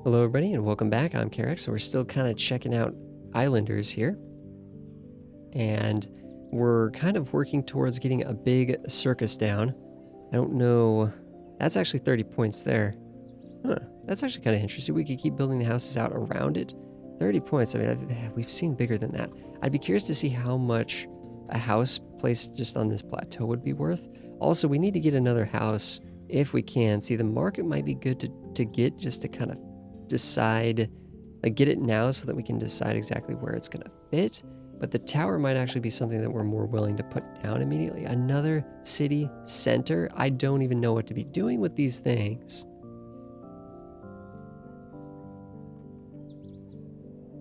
Hello everybody and welcome back. I'm Carrick. So we're still kind of checking out Islanders here. And we're kind of working towards getting a big circus down. I don't know. That's actually 30 points there. Huh. That's actually kind of interesting. We could keep building the houses out around it. 30 points. I mean, we've seen bigger than that. I'd be curious to see how much a house placed just on this plateau would be worth. Also, we need to get another house if we can. See, the market might be good to get just to kind of decide, like get it now so that we can decide exactly where it's going to fit. But the tower might actually be something that we're more willing to put down immediately. Another city center. I don't even know what to be doing with these things.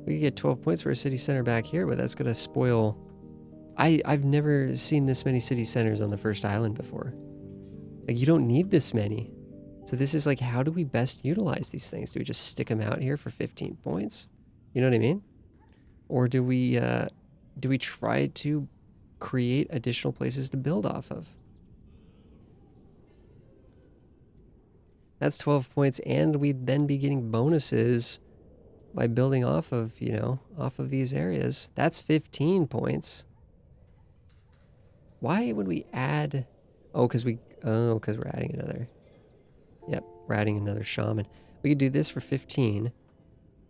We could get 12 points for a city center back here, but that's going to spoil. I've never seen this many city centers on the first island before. Like, you don't need this many. So this is like, how do we best utilize these things? Do we just stick them out here for 15 points? You know what I mean? Or do we try to create additional places to build off of? That's 12 points, and we'd then be getting bonuses by building off of, off of these areas. That's 15 points. Why would we add? Because we're adding another. Yep, we're adding another shaman. We could do this for 15,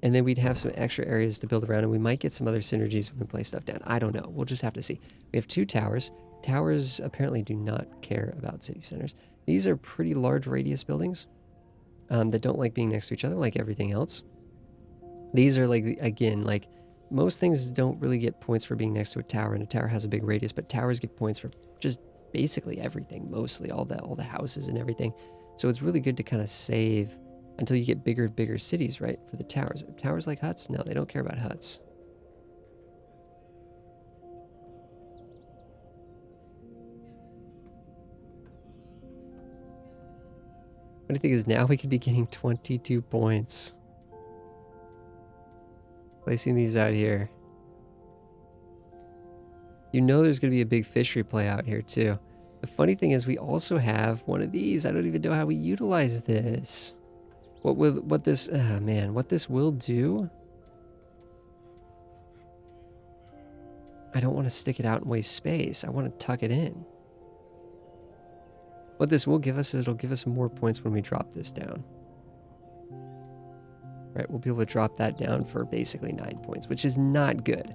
and then we'd have some extra areas to build around, and we might get some other synergies when we place stuff down. I don't know. We'll just have to see. We have 2 towers. Towers apparently do not care about city centers. These are pretty large radius buildings that don't like being next to each other like everything else. These are like, again, like most things don't really get points for being next to a tower, and a tower has a big radius, but towers get points for just basically everything, mostly all the houses and everything. So it's really good to kind of save until you get bigger and bigger cities, right, for the towers. Towers like huts? No, they don't care about huts. What I think is now we could be getting 22 points. Placing these out here. You know there's going to be a big fishery play out here too. The funny thing is we also have one of these. I don't even know how we utilize this. What this will do. I don't want to stick it out and waste space. I want to tuck it in. What this will give us is it'll give us more points when we drop this down. Right, we'll be able to drop that down for basically 9 points, which is not good.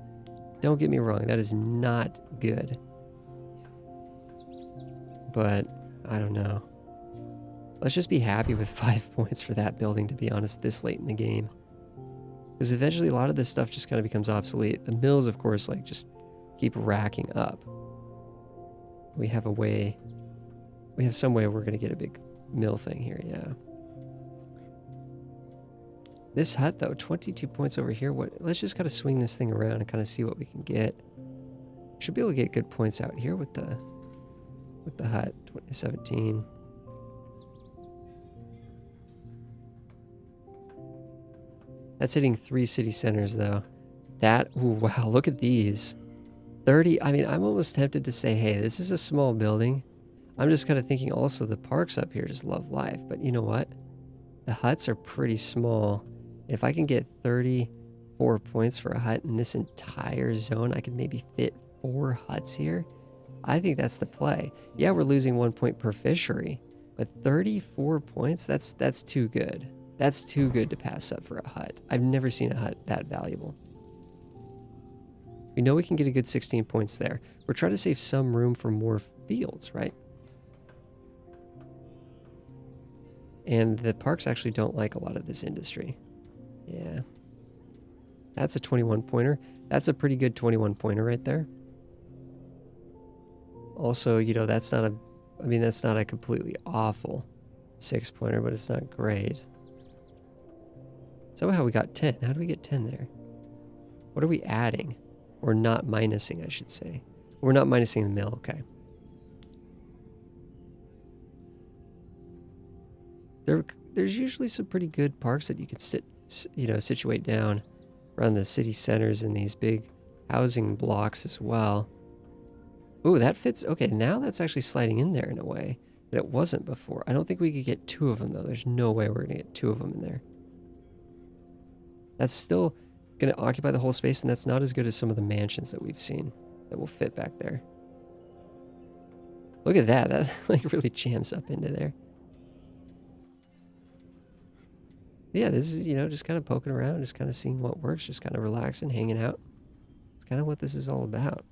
Don't get me wrong, that is not good. But, I don't know. Let's just be happy with 5 points for that building, to be honest, this late in the game. Because eventually a lot of this stuff just kind of becomes obsolete. The mills, of course, like, just keep racking up. We have a way... We have some way we're going to get a big mill thing here, yeah. This hut, though, 22 points over here. Let's just kind of swing this thing around and kind of see what we can get. Should be able to get good points out here with the hut. 2017. That's hitting 3 city centers, though. Ooh, wow, look at these. 30. I mean, I'm almost tempted to say, hey, this is a small building. I'm just kind of thinking also the parks up here just love life. But you know what? The huts are pretty small. If I can get 34 points for a hut in this entire zone, I could maybe fit 4 huts here. I think that's the play. Yeah, we're losing 1 point per fishery, but 34 points, that's too good. That's too good to pass up for a hut. I've never seen a hut that valuable. We know we can get a good 16 points there. We're trying to save some room for more fields, right? And the parks actually don't like a lot of this industry. Yeah. That's a 21 pointer. That's a pretty good 21 pointer right there. Also, that's not a completely awful 6 pointer, but it's not great. Somehow we got 10. How do we get 10 there? What are we adding? Or not minusing, I should say. We're not minusing the mill, okay. There's usually some pretty good parks that you can situate down around the city centers and these big housing blocks as well. Ooh, that fits. Okay, now that's actually sliding in there in a way that it wasn't before. I don't think we could get 2 of them, though. There's no way we're going to get 2 of them in there. That's still going to occupy the whole space, and that's not as good as some of the mansions that we've seen that will fit back there. Look at that. That like really jams up into there. Yeah, this is, just kind of poking around, just kind of seeing what works, just kind of relaxing, hanging out. It's kind of what this is all about.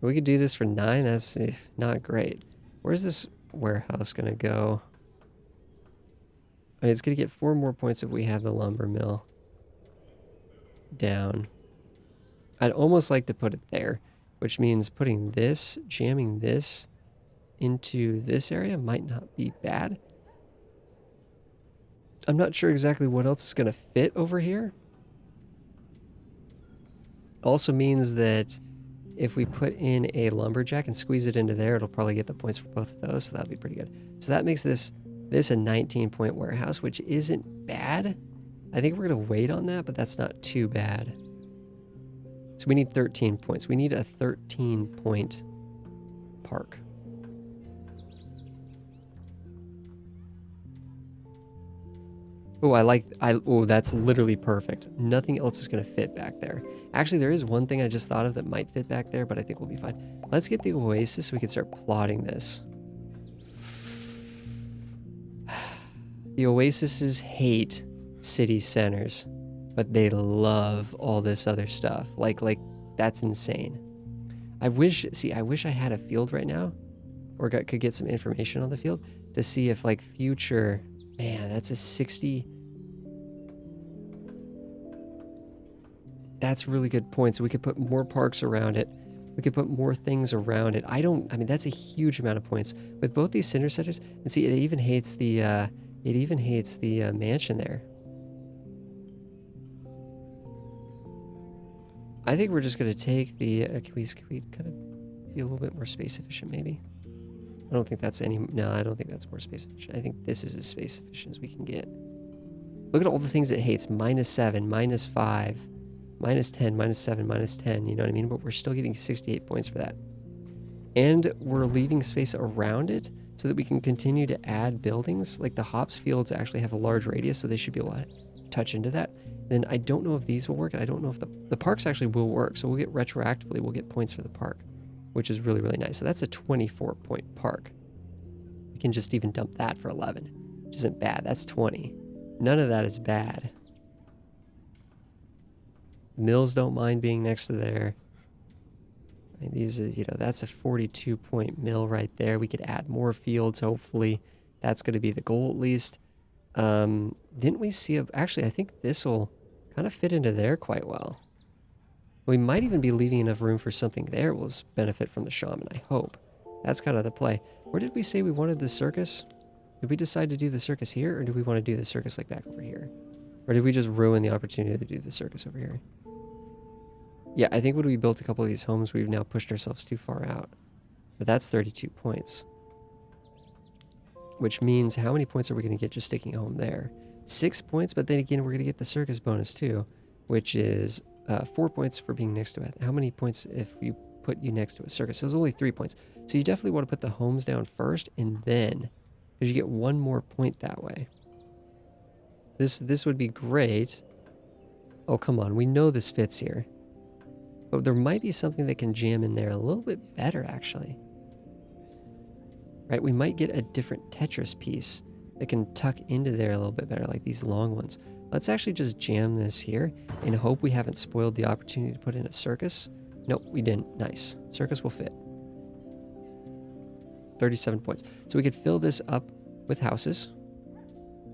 We could do this for 9. That's not great. Where's this warehouse going to go? I mean, it's going to get 4 more points if we have the lumber mill down. I'd almost like to put it there, which means putting this, jamming this into this area might not be bad. I'm not sure exactly what else is going to fit over here. Also means that if we put in a lumberjack and squeeze it into there, it'll probably get the points for both of those, so that'll be pretty good. So that makes this a 19-point warehouse, which isn't bad. I think we're going to wait on that, but that's not too bad. So we need 13 points. We need a 13-point park. Oh, oh, that's literally perfect. Nothing else is going to fit back there. Actually, there is one thing I just thought of that might fit back there, but I think we'll be fine. Let's get the oasis so we can start plotting this. The oases hate city centers, but they love all this other stuff. Like that's insane. I wish I had a field right now, or could get some information on the field to see if like future. Man, that's a 60. That's really good points. We could put more parks around it. We could put more things around it. I mean, that's a huge amount of points. With both these center centers, and see, it even hates the mansion there. I think we're just going to take the, can we kind of be a little bit more space efficient maybe? I don't think that's no, I don't think that's more space efficient. I think this is as space efficient as we can get. Look at all the things it hates. -7, -5, -10, -7, -10, you know what I mean? But we're still getting 68 points for that. And we're leaving space around it so that we can continue to add buildings. Like the hops fields actually have a large radius, so they should be able to touch into that. Then I don't know if these will work, and I don't know if the parks actually will work. So we'll get retroactively, we'll get points for the park, which is really, really nice. So that's a 24-point park. We can just even dump that for 11, which isn't bad. That's 20. None of that is bad. Mills don't mind being next to there. I mean, these are, that's a 42-point mill right there. We could add more fields, hopefully. That's going to be the goal at least. Didn't we see actually, I think this will kind of fit into there quite well. We might even be leaving enough room for something there will benefit from the shaman, I hope. That's kind of the play. Where did we say we wanted the circus? Did we decide to do the circus here, or do we want to do the circus like back over here? Or did we just ruin the opportunity to do the circus over here? Yeah, I think when we built a couple of these homes, we've now pushed ourselves too far out. But that's 32 points. Which means how many points are we going to get just sticking a home there? 6 points, but then again, we're going to get the circus bonus too, which is 4 points for being next to it. How many points if you put you next to a circus? So it's only 3 points. So you definitely want to put the homes down first, and then, because you get 1 more point that way. This would be great. Oh, come on. We know this fits here. But there might be something that can jam in there a little bit better, actually. Right? We might get a different Tetris piece that can tuck into there a little bit better, like these long ones. Let's actually just jam this here and hope we haven't spoiled the opportunity to put in a circus. Nope, we didn't. Nice. Circus will fit. 37 points. So we could fill this up with houses.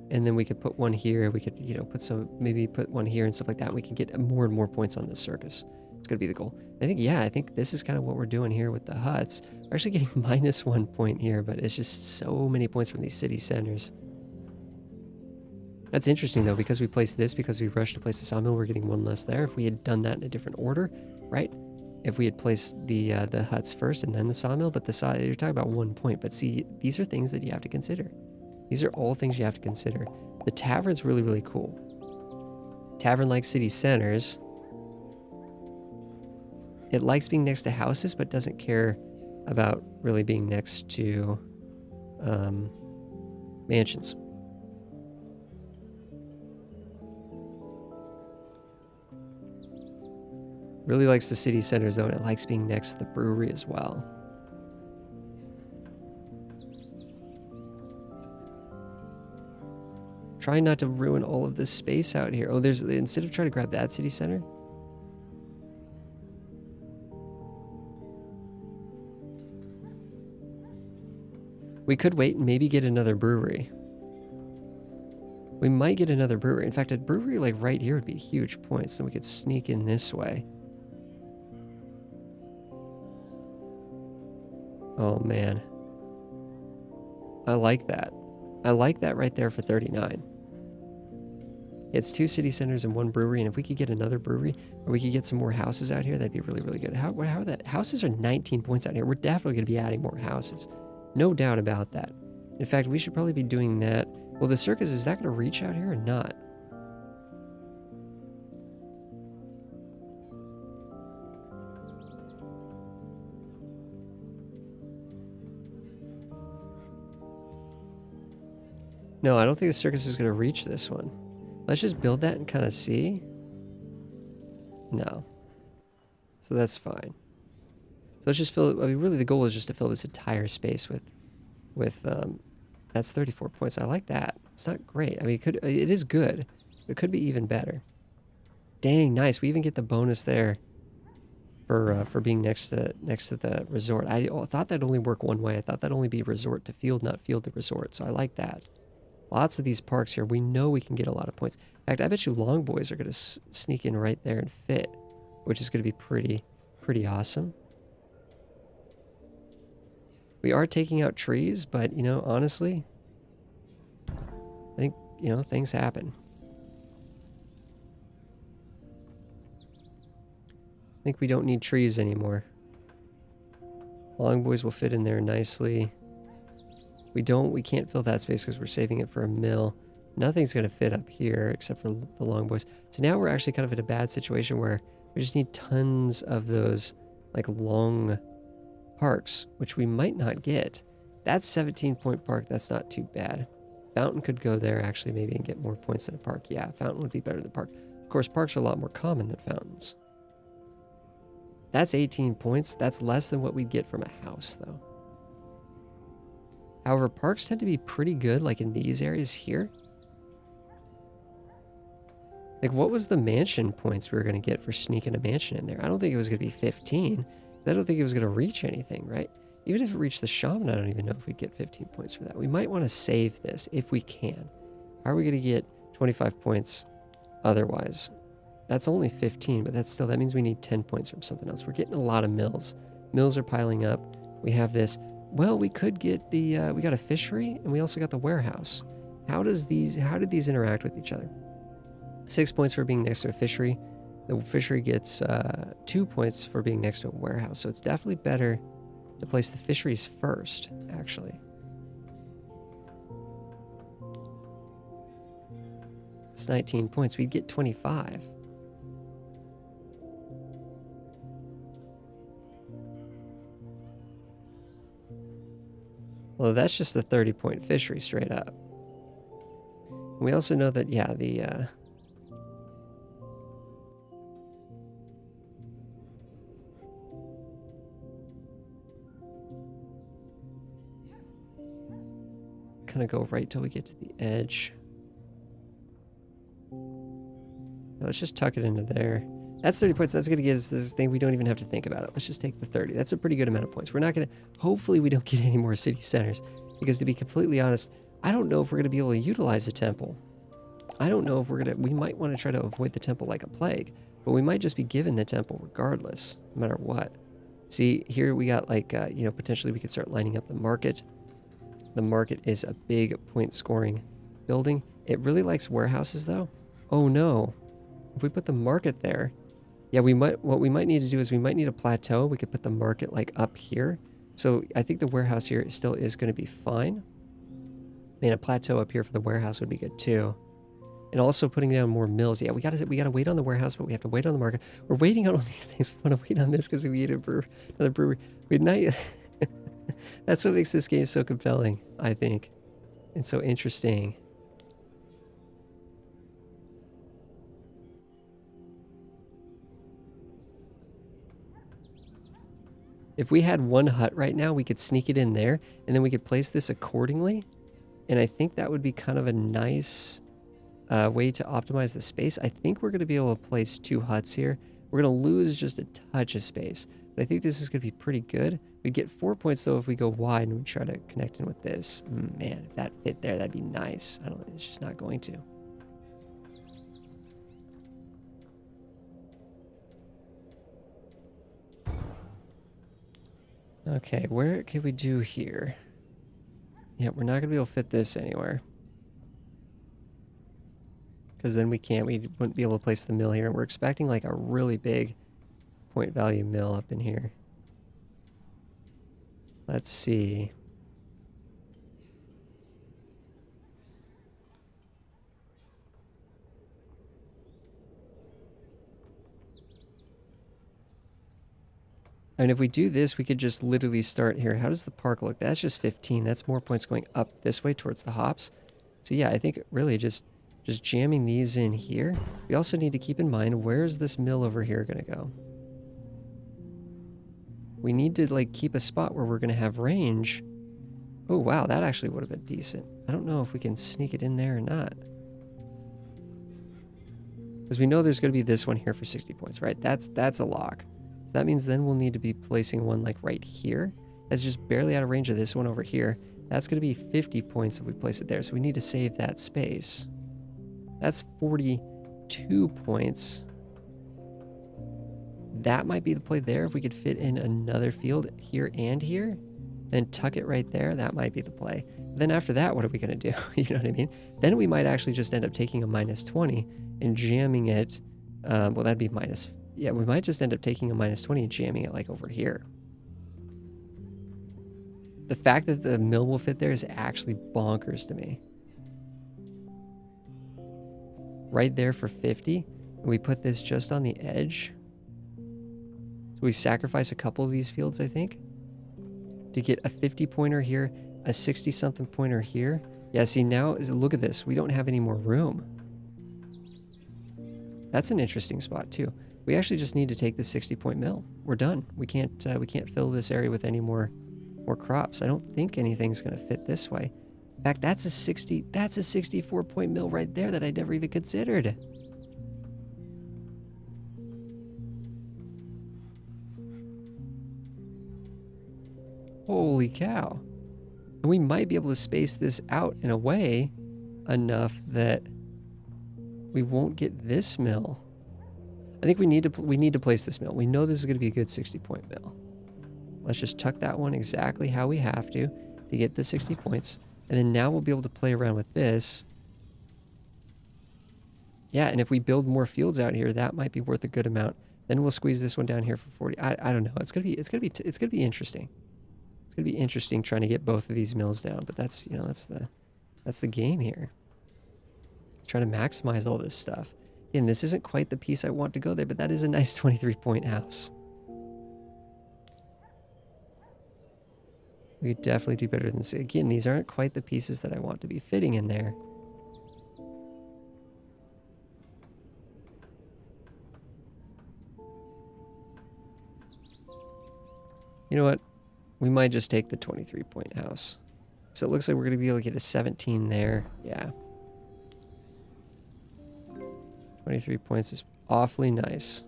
And then we could put one here. We could, maybe put one here and stuff like that. We can get more and more points on this circus. It's going to be the goal. I think this is kind of what we're doing here with the huts. We're actually getting -1 point here, but it's just so many points from these city centers. That's interesting, though, because we placed this, because we rushed to place the sawmill, we're getting 1 less there. If we had done that in a different order, right? If we had placed the huts first and then the sawmill, but you're talking about 1 point. But see, these are things that you have to consider. These are all things you have to consider. The tavern's really, really cool. Tavern like city centers. It likes being next to houses, but doesn't care about really being next to mansions. Really likes the city centers though, and it likes being next to the brewery as well. Try not to ruin all of this space out here. Oh, there's, instead of trying to grab that city center. We could wait and maybe get another brewery. We might get another brewery. In fact, a brewery like right here would be a huge point, so we could sneak in this way. Oh man. I like that. I like that right there for 39. It's 2 city centers and 1 brewery, and if we could get another brewery, or we could get some more houses out here, that'd be really, really good. How are that? Houses are 19 points out here. We're definitely going to be adding more houses. No doubt about that. In fact, we should probably be doing that. Well, the circus, is that going to reach out here or not? No, I don't think the circus is going to reach this one. Let's just build that and kind of see. No. So that's fine. So let's just fill, I mean, really the goal is just to fill this entire space with that's 34 points. I like that. It's not great. I mean, it is good. It could be even better. Dang, nice. We even get the bonus there for being next to the resort. I thought that'd only work one way. I thought that'd only be resort to field, not field to resort. So I like that. Lots of these parks here. We know we can get a lot of points. In fact, I bet you long boys are going to sneak in right there and fit, which is going to be pretty awesome. We are taking out trees, but, you know, honestly, I think, you know, things happen. I think we don't need trees anymore. Long boys will fit in there nicely. We can't fill that space because we're saving it for a mill. Nothing's going to fit up here except for the long boys. So now we're actually kind of in a bad situation where we just need tons of those, like, long parks, which we might not get. That's 17-point park. That's not too bad. Fountain could go there actually maybe and get more points than a park. Yeah, fountain would be better than park. Of course, parks are a lot more common than fountains. That's 18 points. That's less than what we'd get from a house, though. However, parks tend to be pretty good, like in these areas here. Like, what was the mansion points we were going to get for sneaking a mansion in there? I don't think it was going to be 15. I don't think it was going to reach anything, right? Even if it reached the shaman, I don't even know if we'd get 15 points for that. We might want to save this if we can. How are we going to get 25 points otherwise? That's only 15, but that means we need 10 points from something else. We're getting a lot of mills. Mills are piling up. We have this. Well, we could get the, we got a fishery and we also got the warehouse. How did these interact with each other? 6 points for being next to a fishery. The fishery gets 2 points for being next to a warehouse. So it's definitely better to place the fisheries first, actually. It's 19 points. We'd get 25. Well, that's just the 30-point fishery straight up. We also know that, yeah, the... kind of go right till we get to the edge. Now let's just tuck it into there. That's 30 points. That's going to get us this thing. We don't even have to think about it. Let's just take the 30. That's a pretty good amount of points. We're not going to... Hopefully we don't get any more city centers. Because to be completely honest, I don't know if we're going to be able to utilize the temple. I don't know if we're going to... We might want to try to avoid the temple like a plague. But we might just be given the temple regardless, no matter what. See, here we got like, you know, potentially we could start lining up the market. The market is a big point scoring building. It really likes warehouses though. Oh no. If we put the market there... Yeah, what we might need to do is we might need a plateau. We could put the market like up here. So I think the warehouse here still is going to be fine. I mean, a plateau up here for the warehouse would be good too. And also putting down more mills. Yeah, we gotta wait on the warehouse, but we have to wait on the market. We're waiting on all these things. We want to wait on this because we need another brewery. That's what makes this game so compelling, I think, and so interesting. If we had one hut right now, we could sneak it in there, and then we could place this accordingly. And I think that would be kind of a nice way to optimize the space. I think we're going to be able to place 2 huts here. We're going to lose just a touch of space, but I think this is going to be pretty good. We'd get 4 points, though, if we go wide and we try to connect in with this. Man, if that fit there, that'd be nice. I don't know. It's just not going to. Okay, where can we do here? Yeah, we're not going to be able to fit this anywhere. Because then we wouldn't be able to place the mill here. And we're expecting like a really big point value mill up in here. Let's see. I mean, if we do this, we could just literally start here. How does the park look? That's just 15. That's more points going up this way towards the hops. So yeah, I think really just jamming these in here. We also need to keep in mind, where's this mill over here going to go? We need to like keep a spot where we're going to have range. Oh, wow, that actually would have been decent. I don't know if we can sneak it in there or not. Because we know there's going to be this one here for 60 points, right? That's a lock. That means then we'll need to be placing one like right here. That's just barely out of range of this one over here. That's going to be 50 points if we place it there. So we need to save that space. That's 42 points. That might be the play there. If we could fit in another field here and here, then tuck it right there, that might be the play. Then after that, what are we going to do? You know what I mean? Then we might actually just end up taking a -20 and jamming it. Well, that'd be minus... Yeah, we might just end up taking a -20 and jamming it like over here. The fact that the mill will fit there is actually bonkers to me. Right there for 50. And we put this just on the edge. So we sacrifice a couple of these fields, I think, to get a 50 pointer here, a 60 something pointer here. Yeah, see now, look at this. We don't have any more room. That's an interesting spot too. We actually just need to take the 60 point mill. We're done. We can't fill this area with any more crops. I don't think anything's going to fit this way. In fact, that's a 64 point mill right there that I never even considered. Holy cow. And we might be able to space this out in a way enough that we won't get this mill. I think we need to place this mill. We know this is going to be a good 60 point mill. Let's just tuck that one exactly how we have to get the 60 points. And then now we'll be able to play around with this. Yeah, and if we build more fields out here, that might be worth a good amount. Then we'll squeeze this one down here for 40. I don't know. It's gonna be interesting. It's gonna be interesting trying to get both of these mills down. But that's the game here. Trying to maximize all this stuff. Again, this isn't quite the piece I want to go there, but that is a nice 23 point house. We could definitely do better than this. Again, these aren't quite the pieces that I want to be fitting in there. You know what? We might just take the 23 point house. So it looks like we're going to be able to get a 17 there. Yeah. 23 points is awfully nice.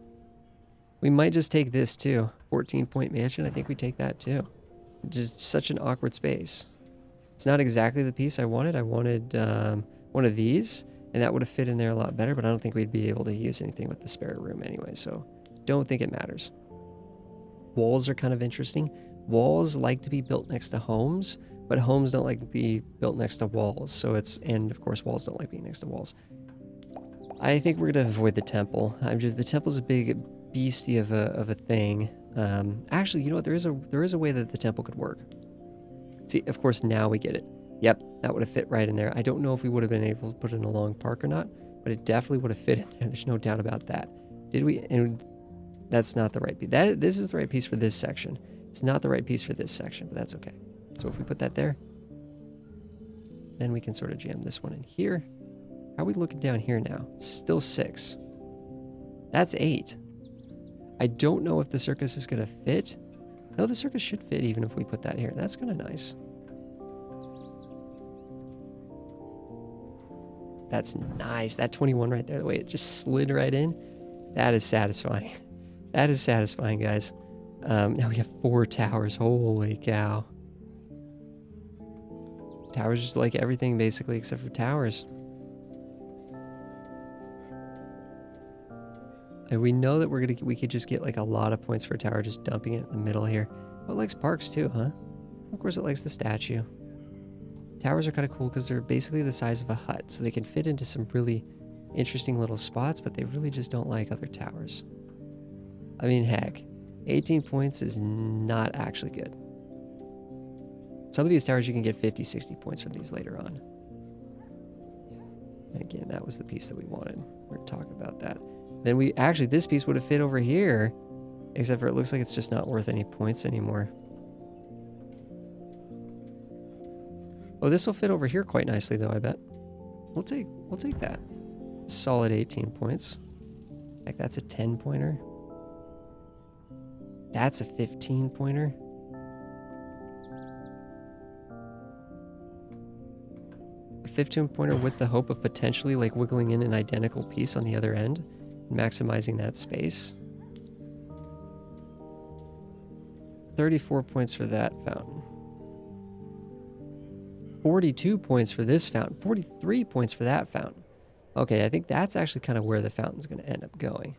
We might just take this too. 14 point mansion. I think we take that too. Just such an awkward space. It's not exactly the piece I wanted. I wanted one of these, and that would have fit in there a lot better, but I don't think we'd be able to use anything with the spare room anyway, so don't think it matters. Walls are kind of interesting. Walls like to be built next to homes, but homes don't like to be built next to walls. So and of course walls don't like being next to walls. I think we're gonna avoid the temple. The temple's a big beastie of a thing. Actually, you know what? There is a way that the temple could work. See, of course now we get it. Yep, that would have fit right in there. I don't know if we would have been able to put in a long park or not, but it definitely would have fit in there. There's no doubt about that. Did we? And that's not the right piece. This is the right piece for this section. It's not the right piece for this section, but that's okay. So if we put that there, then we can sort of jam this one in here. How are we looking down here now? Still 6. That's 8. I don't know if the circus is going to fit, No, the circus should fit even if we put that here. That's kind of nice. That's nice. That 21 right there, the way it just slid right in, that is satisfying. That is satisfying, guys. Now we have 4 towers. Holy cow. Towers just like everything basically except for towers. And we know that we could just get like a lot of points for a tower just dumping it in the middle here. Oh, it likes parks too, huh? Of course it likes the statue. Towers are kind of cool because they're basically the size of a hut, so they can fit into some really interesting little spots, but they really just don't like other towers. I mean, heck, 18 points is not actually good. Some of these towers you can get 50, 60 points from these later on. And again, that was the piece that we wanted. We're talking about that. Then this piece would have fit over here, except for it looks like it's just not worth any points anymore. Oh, this will fit over here quite nicely though, I bet. We'll take that. Solid 18 points. Like that's a 10 pointer. That's a 15 pointer. A 15 pointer with the hope of potentially like wiggling in an identical piece on the other end, maximizing that space. 34 points for that fountain. 42 points for this fountain. 43 points for that fountain. Okay, I think that's actually kind of where the fountain's going to end up going.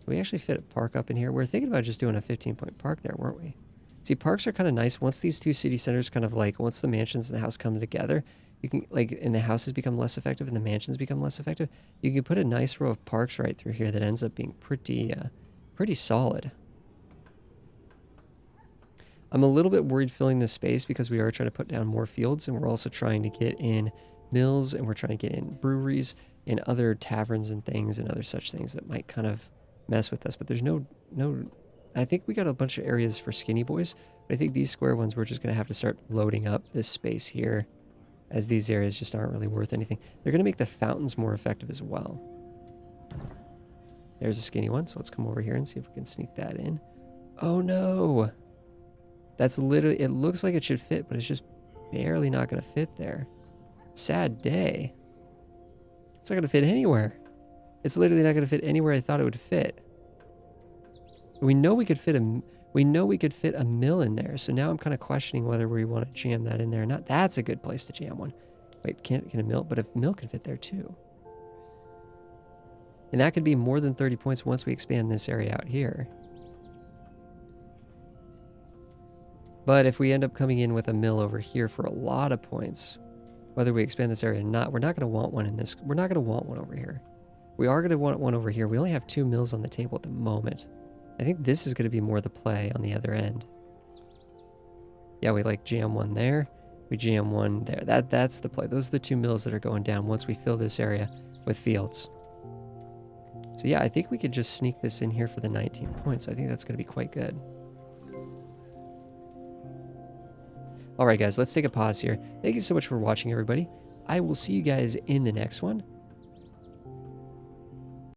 We actually fit a park up in here. We're thinking about just doing a 15-point park there, weren't we? See, parks are kind of nice. Once these two city centers kind of like, once the mansions and the house come together, you can, like, and the houses become less effective and the mansions become less effective, you can put a nice row of parks right through here that ends up being pretty solid. I'm a little bit worried filling this space because we are trying to put down more fields, and we're also trying to get in mills, and we're trying to get in breweries and other taverns and things and other such things that might kind of mess with us. But there's no I think we got a bunch of areas for skinny boys, but I think these square ones we're just going to have to start loading up this space here, as these areas just aren't really worth anything. They're going to make the fountains more effective as well. There's a skinny one, so let's come over here and see if we can sneak that in. Oh no! That's literally, it looks like it should fit, but it's just barely not going to fit there. Sad day. It's not going to fit anywhere. It's literally not going to fit anywhere I thought it would fit. We know we could fit a mill in there, so now I'm kind of questioning whether we want to jam that in there or not. That's a good place to jam one. Wait, can a mill? But a mill can fit there too. And that could be more than 30 points once we expand this area out here. But if we end up coming in with a mill over here for a lot of points, whether we expand this area or not, we're not going to want one in this. We're not going to want one over here. We are going to want one over here. We only have 2 mills on the table at the moment. I think this is going to be more the play on the other end. Yeah, we like jam one there. We jam one there. That's the play. Those are the 2 mills that are going down once we fill this area with fields. So yeah, I think we could just sneak this in here for the 19 points. I think that's going to be quite good. All right, guys, let's take a pause here. Thank you so much for watching, everybody. I will see you guys in the next one.